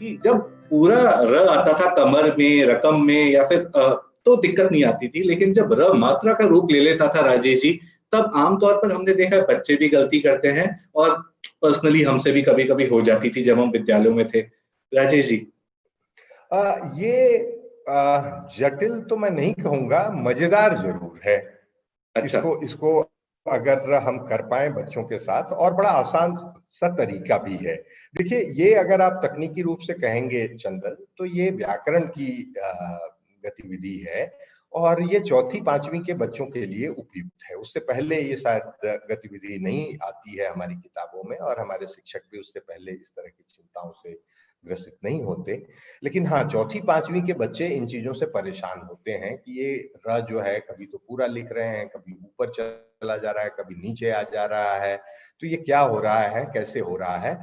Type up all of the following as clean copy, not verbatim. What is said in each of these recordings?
कि जब पूरा र आता था कमर में, रकम में या फिर तो दिक्कत नहीं आती थी, लेकिन जब र मात्रा का रूप ले लेता था राजेश जी, तब आमतौर पर हमने देखा है बच्चे भी गलती करते हैं और पर्सनली हमसे भी कभी-कभी हो जाती थी जब हम विद्यालयों में थे। राजेश जी। ये जटिल तो मैं नहीं कहूंगा, मजेदार जरूर है। अच्छा। इसको अगर हम कर पाए बच्चों के साथ, और बड़ा आसान सा तरीका भी है। देखिए, ये अगर आप तकनीकी रूप से कहेंगे चंदन, तो ये व्याकरण की गतिविधि है, और ये चौथी पांचवी के बच्चों के लिए उपयुक्त है। उससे पहले ये शायद गतिविधि नहीं आती है हमारी किताबों में, और हमारे शिक्षक भी उससे पहले इस तरह की चिंताओं से ग्रसित नहीं होते। लेकिन हाँ, चौथी पांचवी के बच्चे इन चीजों से परेशान होते हैं कि ये र जो है कभी तो पूरा लिख रहे हैं, कभी ऊपर चला जा रहा है, कभी नीचे आ जा रहा है। तो ये क्या हो रहा है, कैसे हो रहा है?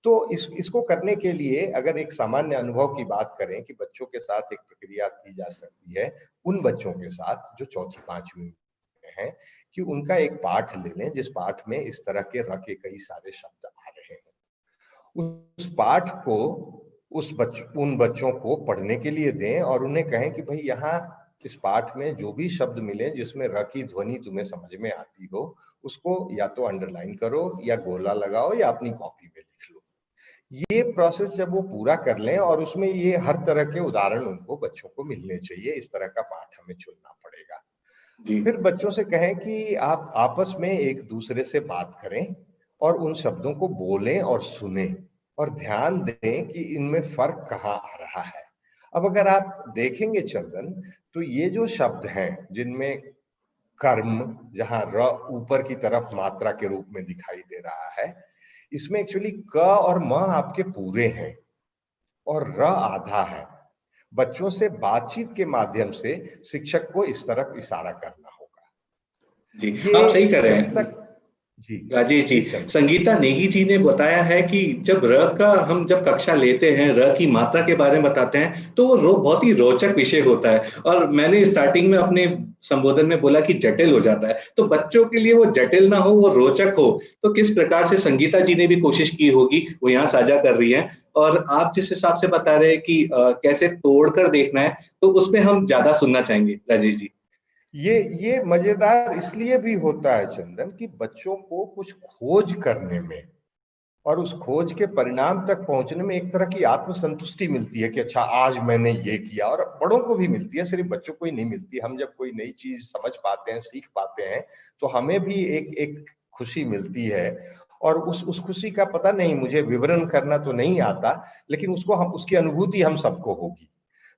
तो इसको करने के लिए अगर एक सामान्य अनुभव की बात करें कि बच्चों के साथ एक प्रक्रिया की जा सकती है, उन बच्चों के साथ जो चौथी पांचवी में हैं, कि उनका एक पाठ ले लें जिस पाठ में इस तरह के र के कई सारे शब्द आ रहे हैं। उस पाठ को उन बच्चों को पढ़ने के लिए दें, और उन्हें कहें कि भाई यहाँ इस पाठ में जो भी शब्द मिले जिसमें र की ध्वनि तुम्हें समझ में आती हो, उसको या तो अंडरलाइन करो, या गोला लगाओ, या अपनी कॉपी में लिख लो। ये प्रोसेस जब वो पूरा कर लें, और उसमें ये हर तरह के उदाहरण उनको बच्चों को मिलने चाहिए, इस तरह का पाठ हमें चुनना पड़ेगा। फिर बच्चों से कहें कि आप आपस में एक दूसरे से बात करें, और उन शब्दों को बोलें और सुने, और ध्यान दें कि इनमें फर्क कहाँ आ रहा है। अब अगर आप देखेंगे चंदन, तो ये जो शब्द हैं जिनमें कर्म, जहां र ऊपर की तरफ मात्रा के रूप में दिखाई दे रहा है, इसमें एक्चुअली क और म आपके पूरे हैं, और र आधा है। बच्चों से बातचीत के माध्यम से शिक्षक को इस तरफ इशारा करना होगा। जी, आप सही ये कह रहे जब हैं तक जी राजेश जी। चंदन। संगीता नेगी जी ने बताया है कि जब र का हम जब कक्षा लेते हैं, र की मात्रा के बारे में बताते हैं, तो वो बहुत ही रोचक विषय होता है, और मैंने स्टार्टिंग में अपने संबोधन में बोला कि जटिल हो जाता है। तो बच्चों के लिए वो जटिल ना हो, वो रोचक हो। तो किस प्रकार से संगीता जी ने भी कोशिश की होगी, वो यहाँ साझा कर रही हैं, और आप जिस हिसाब से बता रहे हैं कि कैसे तोड़कर देखना है, तो उसमें हम ज्यादा सुनना चाहेंगे राजेश जी। ये मजेदार इसलिए भी होता है चंदन कि बच्चों को कुछ खोज करने में, और उस खोज के परिणाम तक पहुंचने में एक तरह की आत्मसंतुष्टि मिलती है कि अच्छा आज मैंने ये किया। और बड़ों को भी मिलती है, सिर्फ बच्चों को ही नहीं मिलती। हम जब कोई नई चीज समझ पाते हैं, सीख पाते हैं, तो हमें भी एक एक खुशी मिलती है। और उस खुशी का पता नहीं, मुझे विवरण करना तो नहीं आता, लेकिन उसको हम उसकी अनुभूति हम सबको होगी।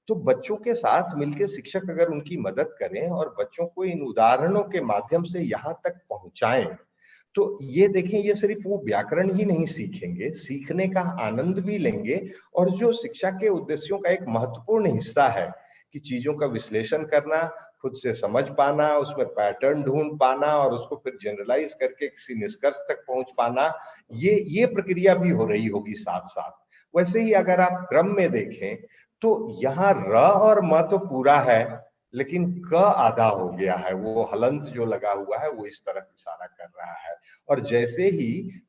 तो बच्चों के साथ मिलकर शिक्षक अगर उनकी मदद करें, और बच्चों को इन उदाहरणों के माध्यम से यहाँ तक पहुंचाएं, तो ये देखें, ये सिर्फ वो व्याकरण ही नहीं सीखेंगे, सीखने का आनंद भी लेंगे। और जो शिक्षा के उद्देश्यों का एक महत्वपूर्ण हिस्सा है कि चीजों का विश्लेषण करना, खुद से समझ पाना, उसमें पैटर्न ढूंढ पाना, और उसको फिर जनरलाइज करके किसी निष्कर्ष तक पहुंच पाना, ये प्रक्रिया भी हो रही होगी साथ साथ। वैसे ही अगर आप क्रम में देखें, तो यहाँ र और म तो पूरा है, लेकिन क आधा हो गया है। वो हलंत जो लगा हुआ है वो इस तरफ इशारा कर रहा है। और जैसे ही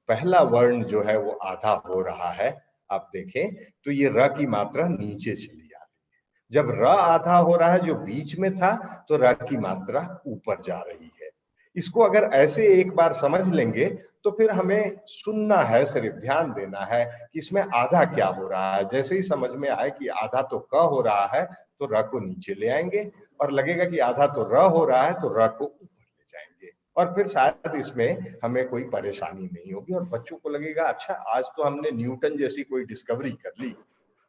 पहला वर्ण जो है वो आधा हो रहा है, आप देखें तो ये र की मात्रा नीचे चली आ रही है। जब र आधा हो रहा है जो बीच में था, तो र की मात्रा ऊपर जा रही है। इसको अगर ऐसे एक बार समझ लेंगे, तो फिर हमें सुनना है, सिर्फ ध्यान देना है कि इसमें आधा क्या हो रहा है। जैसे ही समझ में आए कि आधा तो क हो रहा है, तो र को नीचे ले आएंगे, और लगेगा कि आधा तो र हो रहा है, तो र को ऊपर ले जाएंगे। और फिर शायद इसमें हमें कोई परेशानी नहीं होगी, और बच्चों को लगेगा अच्छा आज तो हमने न्यूटन जैसी कोई डिस्कवरी कर ली।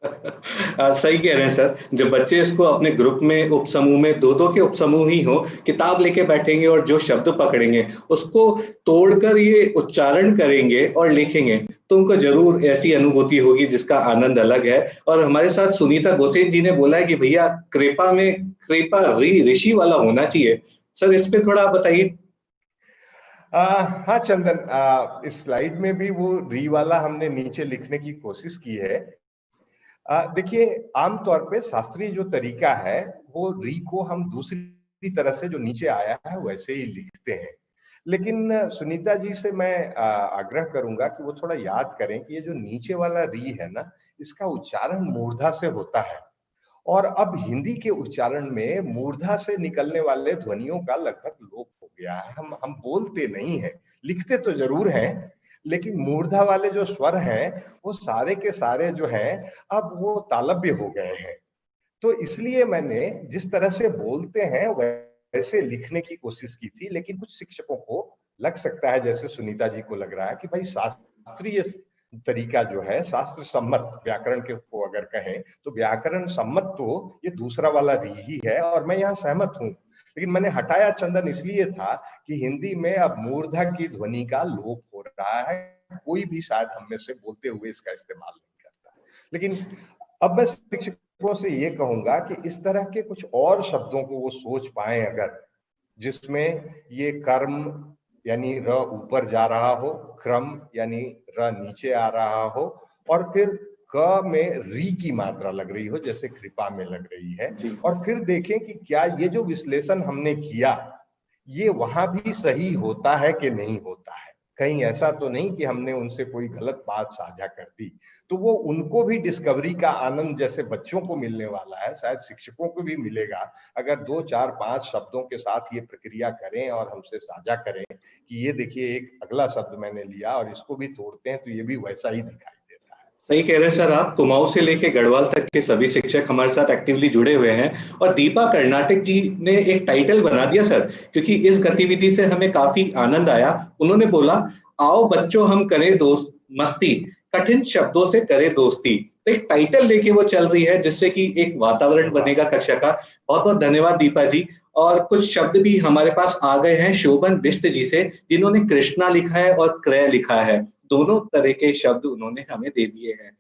सही कह रहे हैं सर। जब बच्चे इसको अपने ग्रुप में, उपसमूह में, दो दो के उपसमूह ही हो, किताब लेके बैठेंगे और जो शब्द पकड़ेंगे उसको तोड़कर ये उच्चारण करेंगे और लिखेंगे, तो उनको जरूर ऐसी अनुभूति होगी जिसका आनंद अलग है। और हमारे साथ सुनीता गोसेन जी ने बोला है कि भैया कृपा में कृपा ऋषि वाला होना चाहिए। सर इस पे थोड़ा बताइए। हाँ चंदन, इस स्लाइड में भी वो री वाला हमने नीचे लिखने की कोशिश की है। देखिए, आमतौर पे शास्त्रीय जो तरीका है, वो री को हम दूसरी तरह से जो नीचे आया है वैसे ही लिखते हैं। लेकिन सुनीता जी से मैं आग्रह करूंगा कि वो थोड़ा याद करें कि ये जो नीचे वाला री है ना, इसका उच्चारण मूर्धा से होता है। और अब हिंदी के उच्चारण में मूर्धा से निकलने वाले ध्वनियों का लगभग लोप हो गया है। हम बोलते नहीं हैं, लिखते तो जरूर हैं, लेकिन मूर्धा वाले जो स्वर हैं वो सारे के सारे जो हैं अब वो तालव्य हो गए हैं। तो इसलिए मैंने जिस तरह से बोलते हैं वैसे लिखने की कोशिश की थी, लेकिन कुछ शिक्षकों को लग सकता है, जैसे सुनीता जी को लग रहा है कि भाई शास्त्रीय तरीका जो है, शास्त्र सम्मत व्याकरण के को अगर कहें तो व्याकरण सम्मत तो ये दूसरा वाला री ही है, और मैं यहाँ सहमत हूँ। लेकिन मैंने हटाया चंदन इसलिए था कि हिंदी में अब मूर्धा की ध्वनि का लोप हो रहा है, कोई भी शायद हम में से बोलते हुए इसका इस्तेमाल नहीं करता। लेकिन अब मैं शिक्षकों से ये कहूंगा कि इस तरह के कुछ और शब्दों को वो सोच पाए अगर, जिसमें ये कर्म यानी र ऊपर जा रहा हो, क्रम यानी र नीचे आ रहा हो, और फिर क में री की मात्रा लग रही हो जैसे कृपा में लग रही है, और फिर देखें कि क्या ये जो विश्लेषण हमने किया ये वहां भी सही होता है कि नहीं होता है। कहीं ऐसा तो नहीं कि हमने उनसे कोई गलत बात साझा कर दी। तो वो उनको भी डिस्कवरी का आनंद जैसे बच्चों को मिलने वाला है, शायद शिक्षकों को भी मिलेगा अगर 2, 4, 5 शब्दों के साथ ये प्रक्रिया करें और हमसे साझा करें कि ये देखिए एक अगला शब्द मैंने लिया और इसको भी तोड़ते हैं तो ये भी वैसा ही दिखाई देता है। सही कह रहे हैं सर आप। कुमाऊं से लेके गढ़वाल तक के सभी शिक्षक हमारे साथ एक्टिवली जुड़े हुए हैं। और दीपा कर्नाटक जी ने एक टाइटल बना दिया सर, क्योंकि इस गतिविधि से हमें काफी आनंद आया। उन्होंने बोला, आओ बच्चों हम करें दोस्त मस्ती, कठिन शब्दों से करें दोस्ती। तो एक टाइटल लेके वो चल रही है जिससे कि एक वातावरण बनेगा कक्षा का। बहुत बहुत धन्यवाद दीपा जी। और कुछ शब्द भी हमारे पास आ गए हैं शोभन बिष्ट जी से, जिन्होंने कृष्णा लिखा है और क्रय लिखा है। दोनों तरह के शब्द उन्होंने हमें दे दिए हैं।